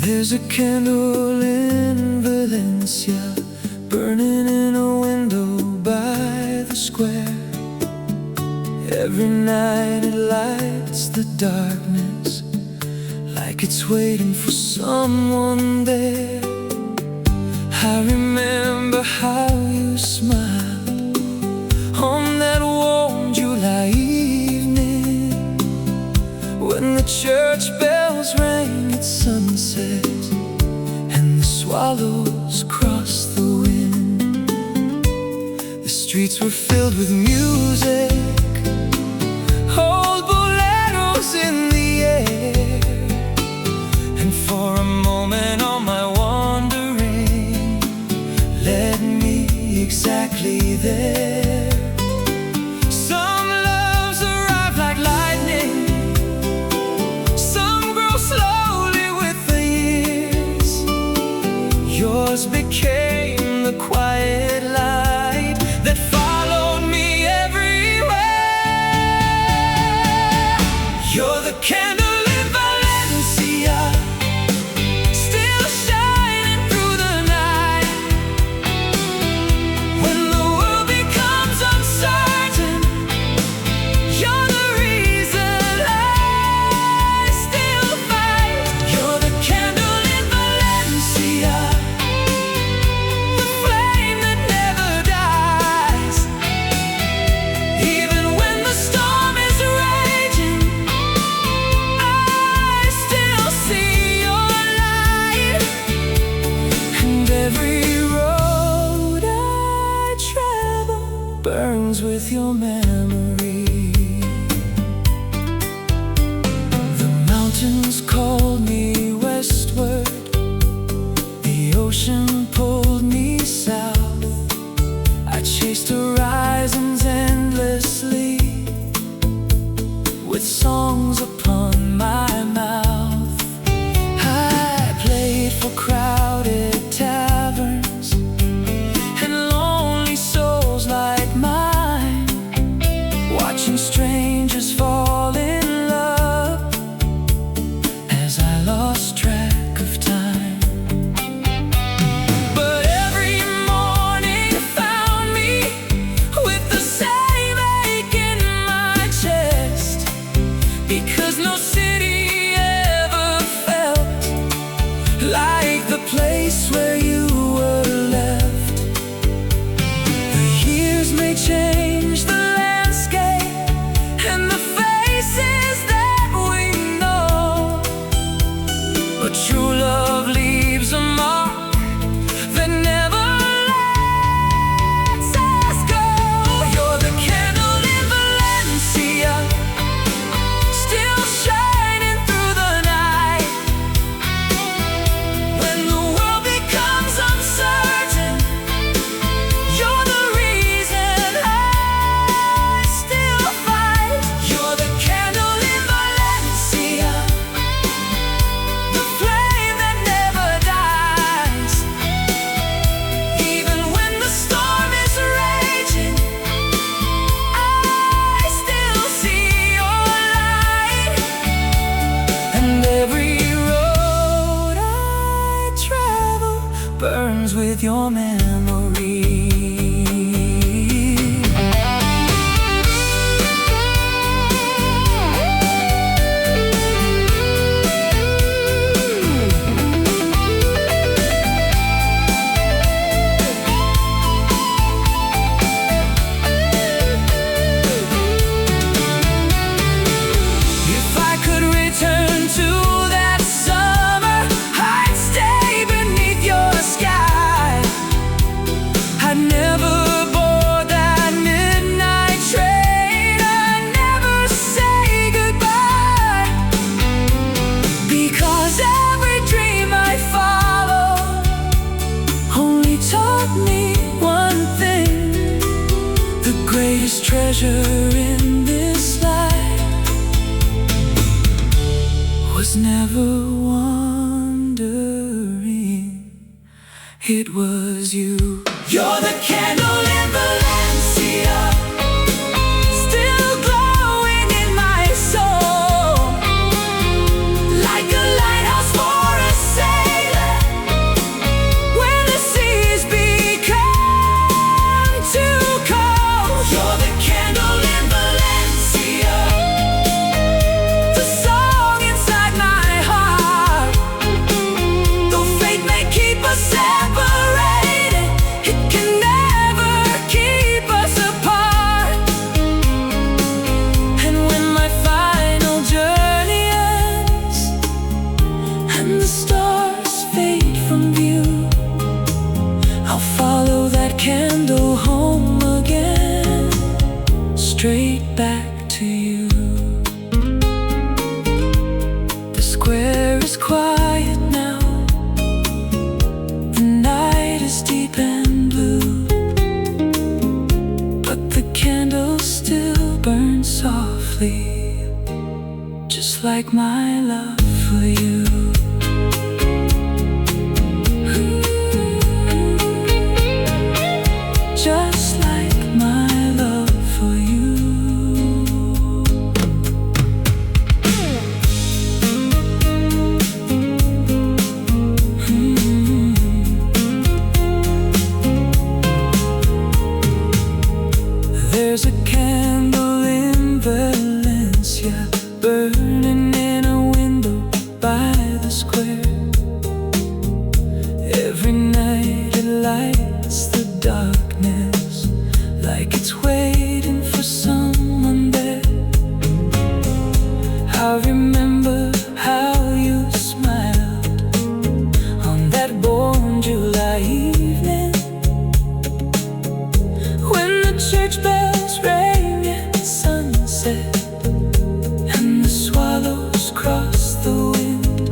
There's a candle in Valencia, burning in a window by the square. Every night it lights the darkness, like it's waiting for someone there. I remember how you smiled on that warm July evening, when the church bells rang at sunset and the swallows crossed the wind. The streets were filled with music, old boleros in the air, and for a moment all my wandering led me exactly there. Some loves arrive like lightning, some grow slowly with the years. Yours became the quiet light that followed me everywhere. You're the candle in Valencia, still shining through the night. When the world becomes uncertain, you're the reason I still fight. You're the candle in Valencia, the flame that never dies. Even when the storm is raging, I still see your light. And every road I travel burns with your memory. The mountains called me westward, the ocean pulled me south. I chased horizons endlessly, with songs upon my mouth. I played for crowded taverns and lonely souls like mine, watching strangers fall in love as I lost track of time. But every morning found me with the same ache in my chest, because no city ever felt like the place where you were left. The years may change the landscape and the faces that we know, but true love leaves a mark that never lets us go. You're the candle in Valencia, still shining through the night. When the world becomes uncertain, you're the reason I still fight. You're the candle in Valencia, the flame that never dies. Even when the storm is raging, I still see your light. And every road I travel burns with your memory. If I could return to that summer, I'd stay beneath your sky. I'd never board that midnight train, I'd never say goodbye, because every dream I followed only taught me one thing: the greatest treasure in this life was never wandering, it was you. You're the candle in Valencia, still glowing in my soul, like a lighthouse for a sail. like my love for you. Just like my love for you. There's a candle in Valencia, burning in a window by the square. Every night it lights the darkness, like it's waiting for someone there. I remember how you smiled on that warm July evening, when the church bells rang at sunset and the swallows crossed the wind.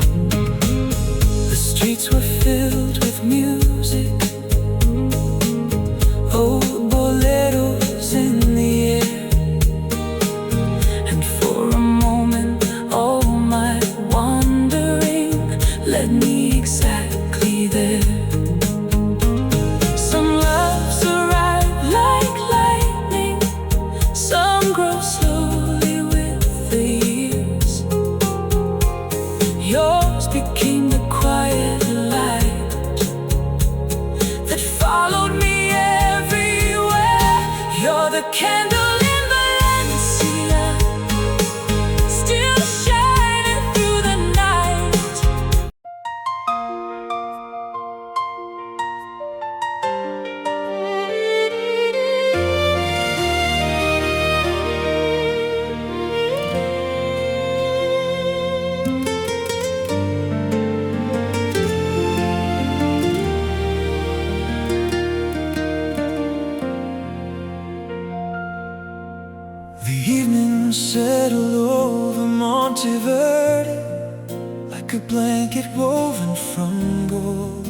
The streets were filled with music, old boleros in the air. And for a moment all my wandering led me exactly there. Some loves arrive like lightning, some grow slowly with the years. Yours became the quiet light that followed me everywhere. You're the candle in Valencia, still shining through the night. The evening settled over Monteverde like a blanket woven from gold.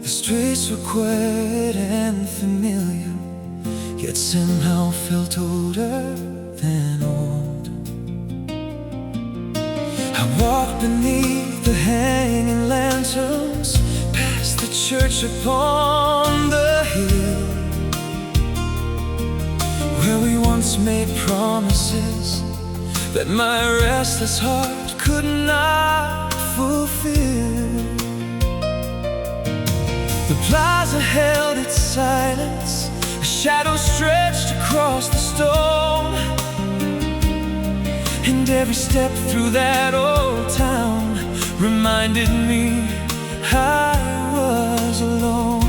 The streets were quiet and familiar, yet somehow felt older than old. I walked beneath the hanging lanterns, past the church upon the hill, where we once made promises that my restless heart could not fulfill. The plaza held its silence, a shadow stretched across the stone, and every step through that old town reminded me I was alone.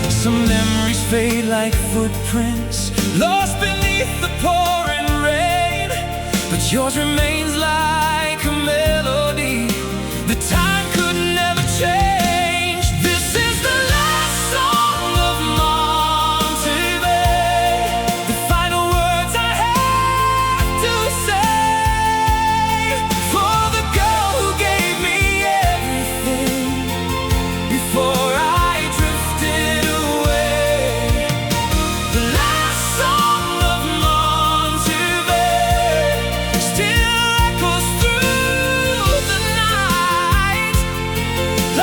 Some memories fade like footprints lost beneath the pouring rain, but yours remains like a melody that time could never change. This is the last song of Monteverde, the final words I have to say for the girl who gave me everything before I drifted away. The last song of Monteverde still echoes through the night,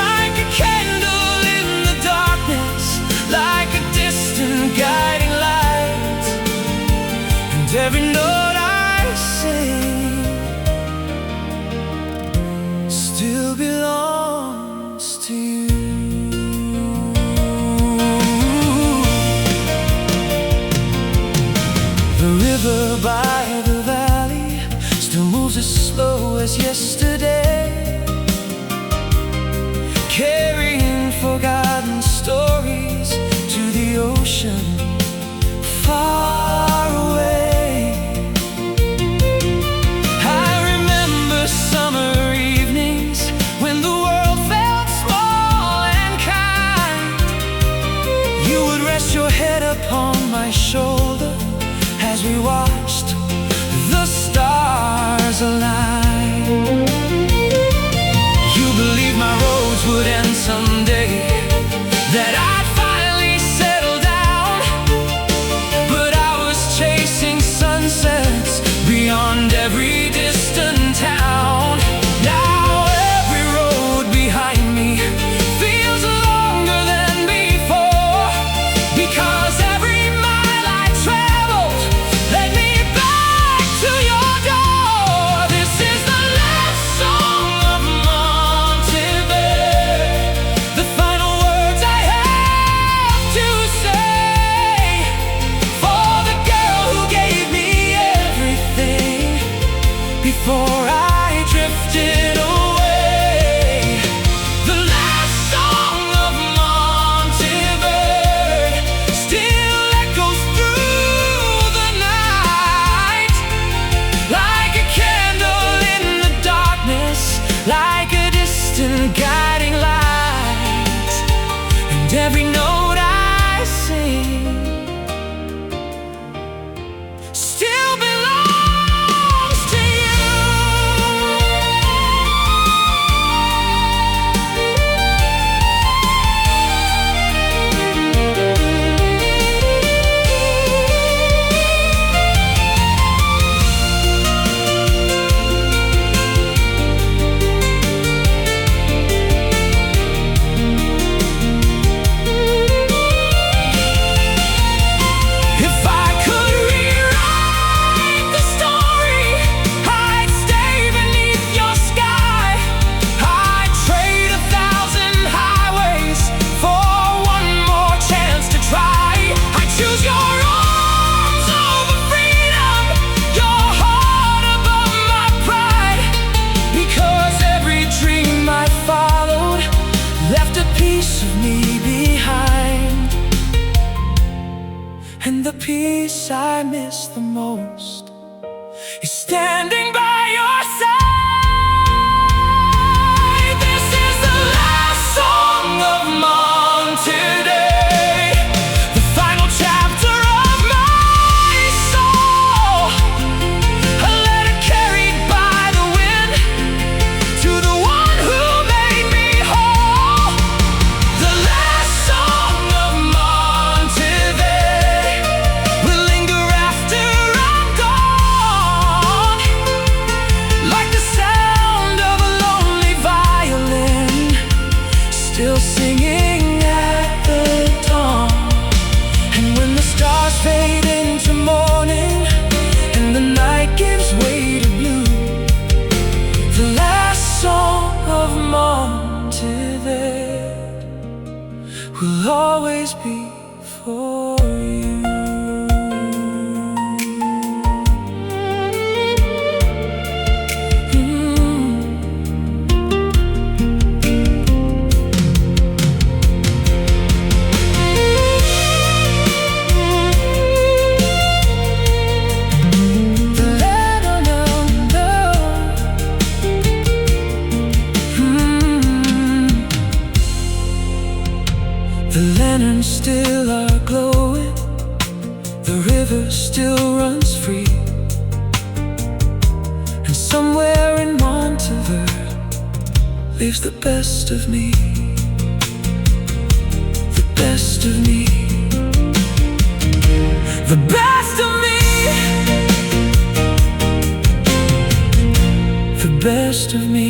like a candle in the darkness, like a distant guiding light. And every note I sing still belongs to you. The river by the valley still moves as slow as yesterday, carrying forgotten stories to the ocean far away. I remember summer evenings when the world felt small and kind. You would rest your head upon my shoulder as we watched the stars align. You believed my roads would end someday, that I'd finally settle down, but I drifted away. The last song of Monteverde still echoes through the night, like a candle in the darkness, like a distant guiding light. And every note I sing still belongs to you. If I could rewrite the story, I'd stay beneath your sky. I'd trade 1,000 highways for one more chance to try. I'd choose your arms over freedom, your heart above my pride, because every dream I followed left a piece of me behind. And the piece I miss the most is standing by your side. This is the last song of Monterey, the final chapter of my soul, a letter carried by the wind to the one who made me whole. The last song of Monterey will linger after I'm gone, like the sound of a lonely violin, still singing at the dawn. And when the stars fade into morning and the night gives way to blue, the last song of Monteverde will always be for you. The lanterns still are glowing, the river still runs free, and somewhere in Monteverde lives the best of me, the best of me, the best of me, the best of me.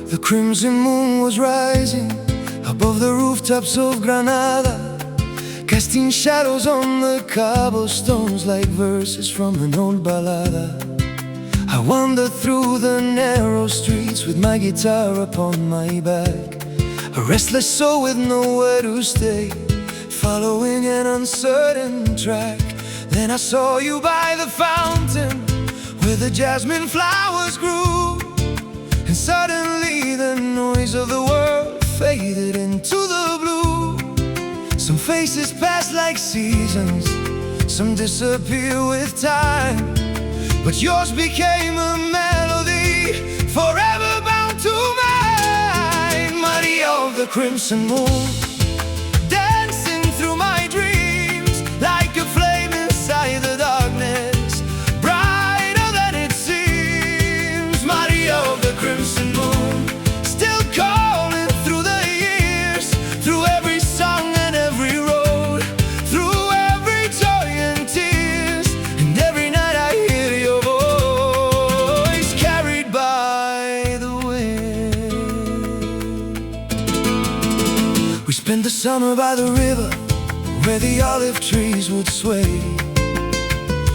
The crimson moon was rising above the rooftops of Granada, casting shadows on the cobblestones like verses from an old ballada. I wandered through the narrow streets with my guitar upon my back, a restless soul with nowhere to stay, following an uncertain track. Then I saw you by the fountain where the jasmine flowers grew, and suddenly the noise of the world faded into the blue. Some faces pass like seasons, some disappear with time, but yours became a melody forever bound to mine. Maria of the crimson moon, dancing through my dreams like a flame inside the darkness, brighter than it seems. Maria of the crimson moon, still calling through the years. We spent the summer by the river, where the olive trees would sway,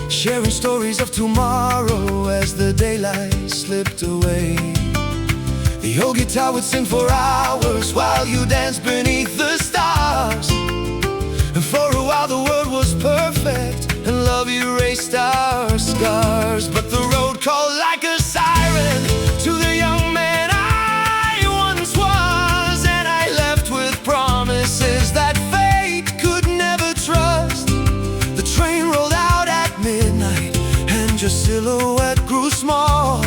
sharing stories of tomorrow as the daylight slipped away. The old guitar would sing for hours while you danced beneath the stars. And for a while the world was perfect, and love erased our scars. But the road called like a siren to the young man I once was, and I left with promises that fate could never trust. The train rolled out at midnight, and your silhouette grew small.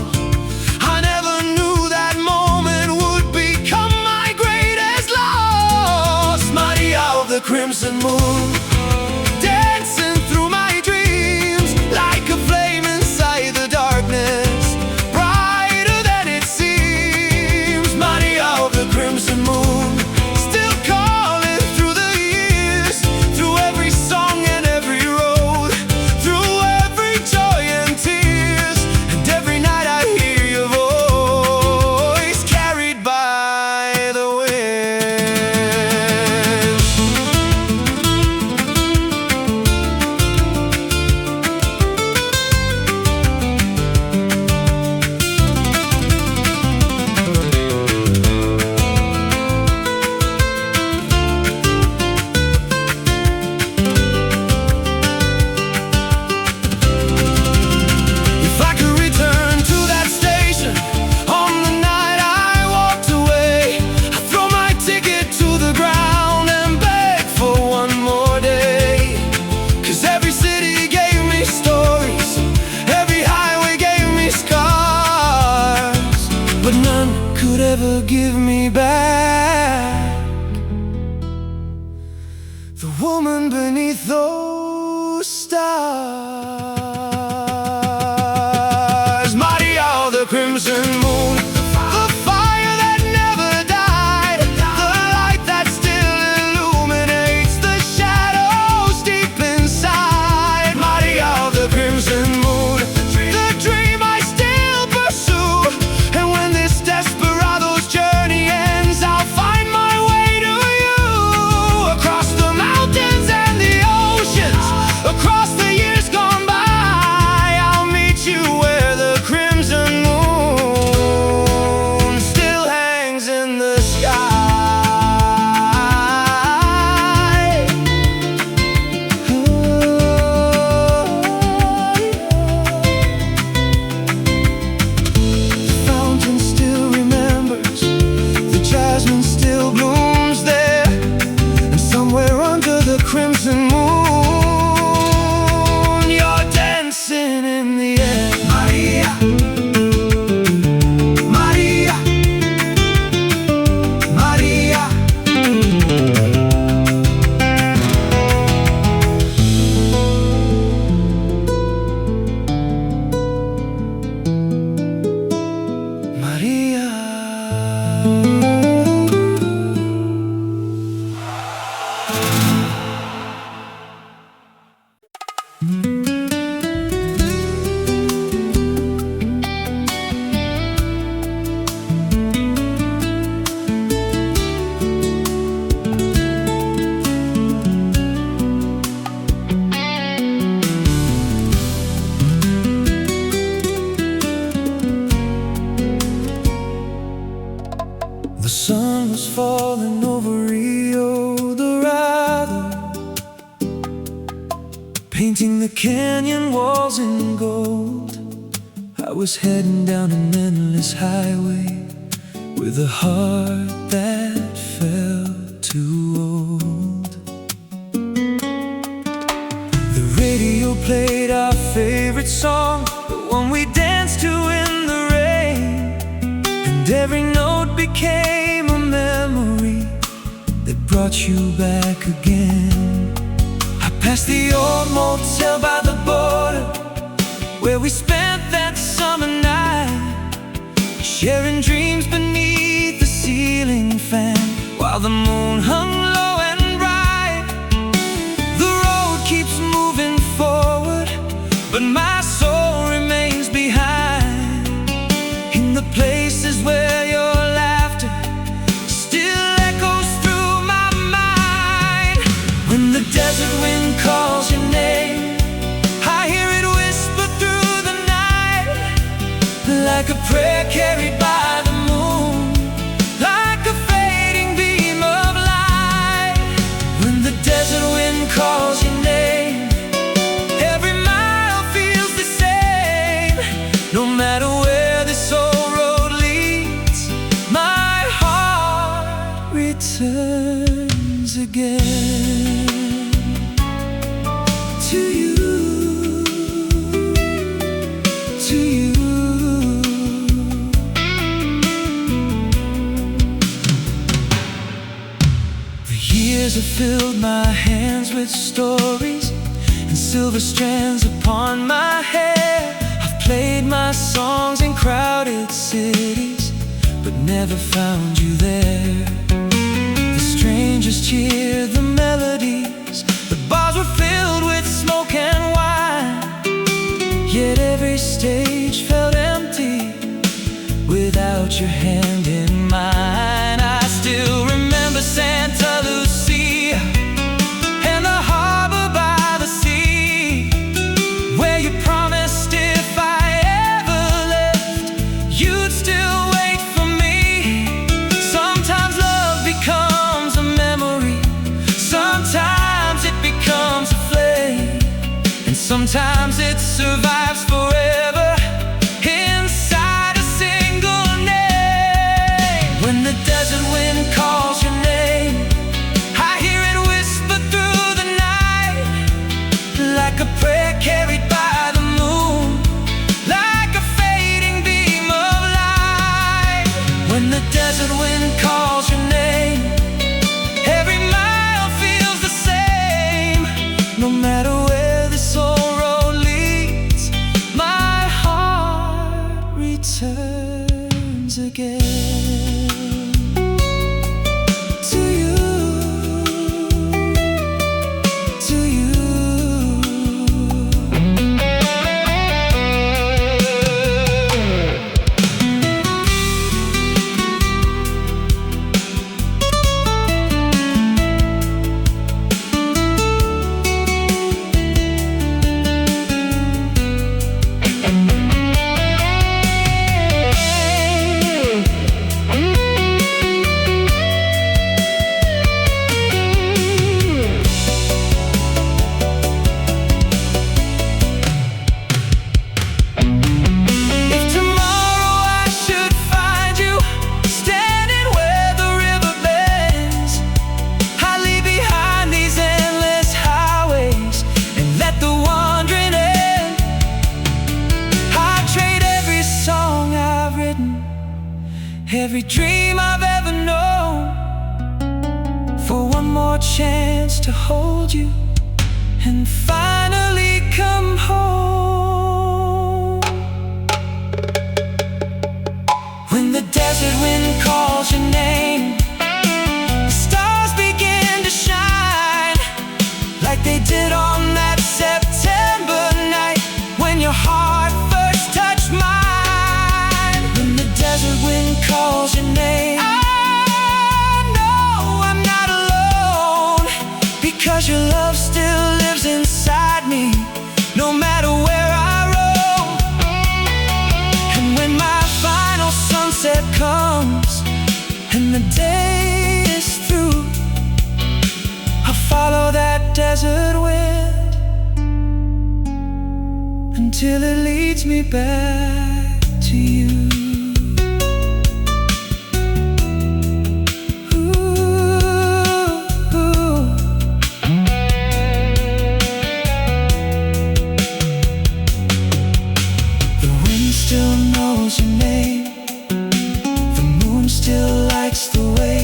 I never knew that moment would become my greatest loss. Maria of the crimson moon, dancing through my dreams like a flame inside the darkness, brighter than it seems. Maria of the crimson moon, still calling through the years, through every song and every road, through every joy and tears. And every night I hear your voice carried by the wind. If I could return to that station on the night I walked away, I'd throw my ticket to the ground and beg for one more day. 'Cause every city gave me stories, every highway gave me scars, but none could ever give me back the woman beneath those stars. Maria of the crimson moon, the fire that never died, the light that still illuminates the shadows deep inside. Maria of the crimson moon, the dream I still pursue. And when this desperado's journey ends, I'll find my way to you. Across the mountains and the oceans, across the years gone by, I'll meet you where the crimson moon still hangs in the sky. The fountain still remembers, the jasmine still blooms there, and somewhere under the crimson moon, you're dancing in the air. Maria, Maria, Maria. Maria. The sun was falling over Rio Dorado, painting the canyon walls in gold. I was heading down an endless highway with a heart that felt too old. The radio played our favorite song, the one we danced to in the rain, and every note became a memory that brought you back again. I passed the old motel by the border, where we spent that summer night, sharing dreams beneath the ceiling fan, while the moon hung low and bright. The road keeps moving forward, but my soul remains behind, in the places where your laughter still echoes through my like a prayer carried by the moon, like a fading beam of light. When the desert wind calls your name, every mile feels the same. No matter where this old road leads, my heart returns again to you. Have filled my hands with stories and silver strands upon my hair. I've played my songs in crowded cities, but never found you there. The strangers cheered the melodies, but bars were filled with smoke and wine. Yet every stage felt empty without your hand in mine. I still remember Santa Lucia and the harbor by the sea, where you promised if I ever left, you'd still wait for me. Sometimes love becomes a memory, sometimes it becomes a flame, and sometimes it survives forever inside a single name. When the desert wind calls your name, I hear it whisper through the night, like a prayer carried by the moon, like a fading beam of light. When the desert wind calls your name, every mile feels the same. No matter where this old road leads, my heart returns again. Every dream I've ever known, for one more chance to hold you and finally come home. When the desert wind calls your name, the stars begin to shine, like they did on that September night when your heart first touched mine. When the desert wind calls your name, I know I'm not alone, because your love still lives inside me, no matter where I roam. And when my final sunset comes and the day is through, I'll follow that desert wind until it leads me back to you. Still knows your name, the moon still lights the way,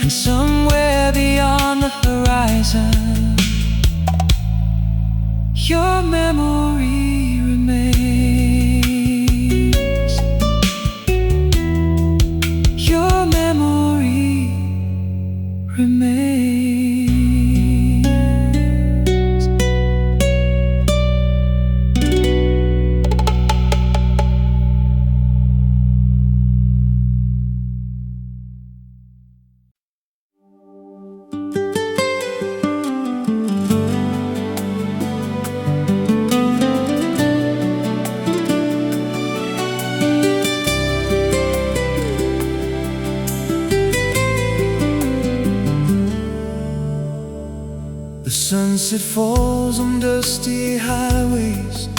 and somewhere beyond the horizon, your memory remains. Your memory remains. sunset falls on dusty highways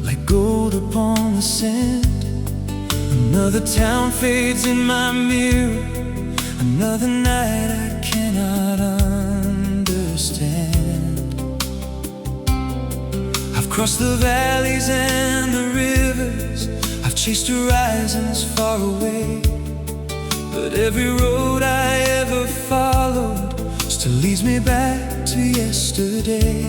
like gold upon the sand. Another town fades in my mirror, another night I cannot understand. I've crossed the valleys and the rivers, I've chased horizons far away, but every road I ever followed still leads me back to yesterday.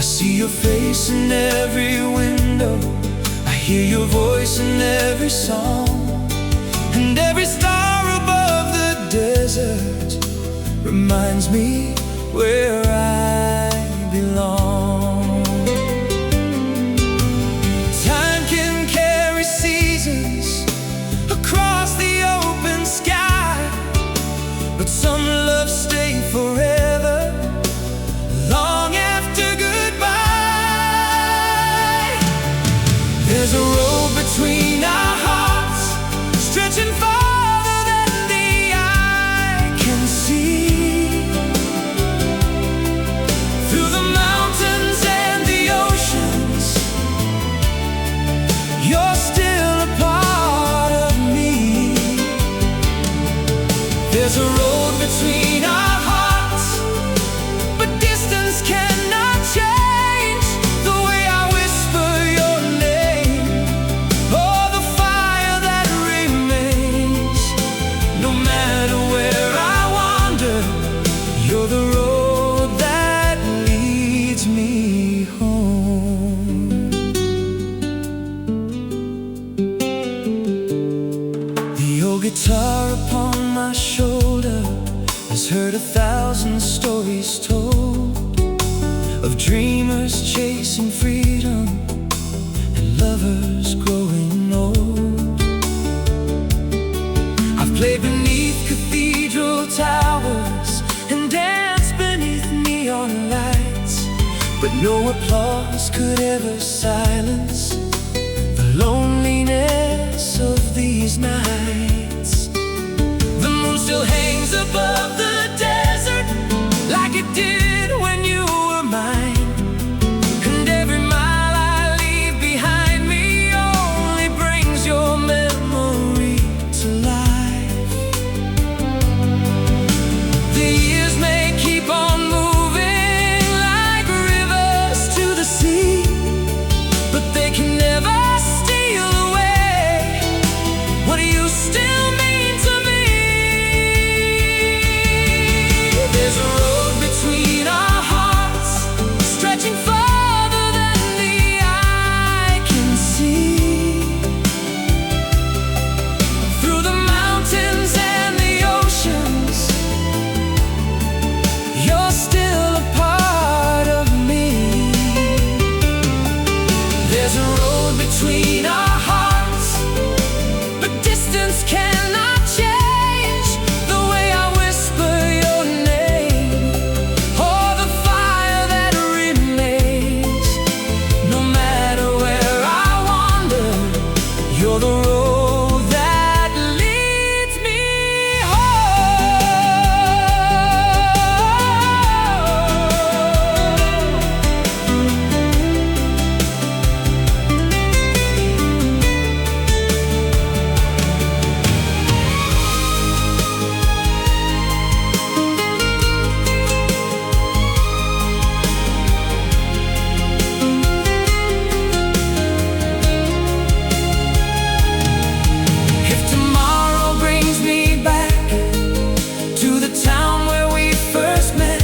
I see your face in every window, I hear your voice in every song, and every star above the desert reminds me where I belong. Time can carry seasons across the open sky, but some love stay forever, long after goodbye. There's a road between our hearts, stretching farther than the eye can see. Through the mountains and the oceans, you're still a part of me. There's a road between our hearts, but distance cannot change the way I whisper your name, or the fire that remains. No matter where I wander, you're the road that leads me home. The old guitar upon my shoulder has heard 1,000 stories told of dreamers chasing freedom and lovers growing old. I've played beneath cathedral towers and danced beneath neon lights, but no applause could ever silence the loneliness of these nights. The moon still hangs above the desert like it did when you were mine, and every mile I leave behind me only brings your memory to life. The years may keep on moving like rivers to the sea, but they can never steal away what you still mean to me. There's a road between our hearts, stretching farther than the eye can see. Through the mountains and the oceans, you're still a part of me. There's a road between our hearts, but distance cannot change the way I whisper your name, or the fire that remains. No matter where I wander, you're the road that leads me If tomorrow brings me back to the town where we first met,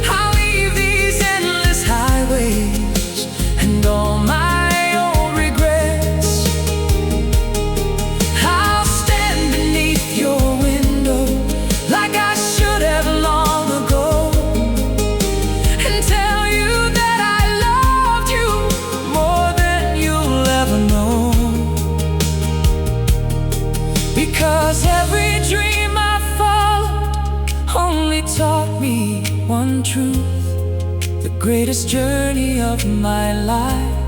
I'll leave these endless highways and all my old regrets. I'll stand beneath your window like I should have long ago, and tell you that I loved you more than you'll ever know. Because every dream I followed only taught me one truth: the greatest journey of my life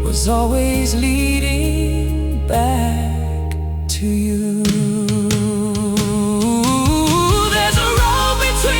was always leading back to you. There's a road between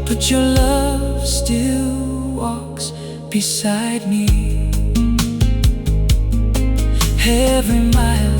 but your love still walks beside me. Every mile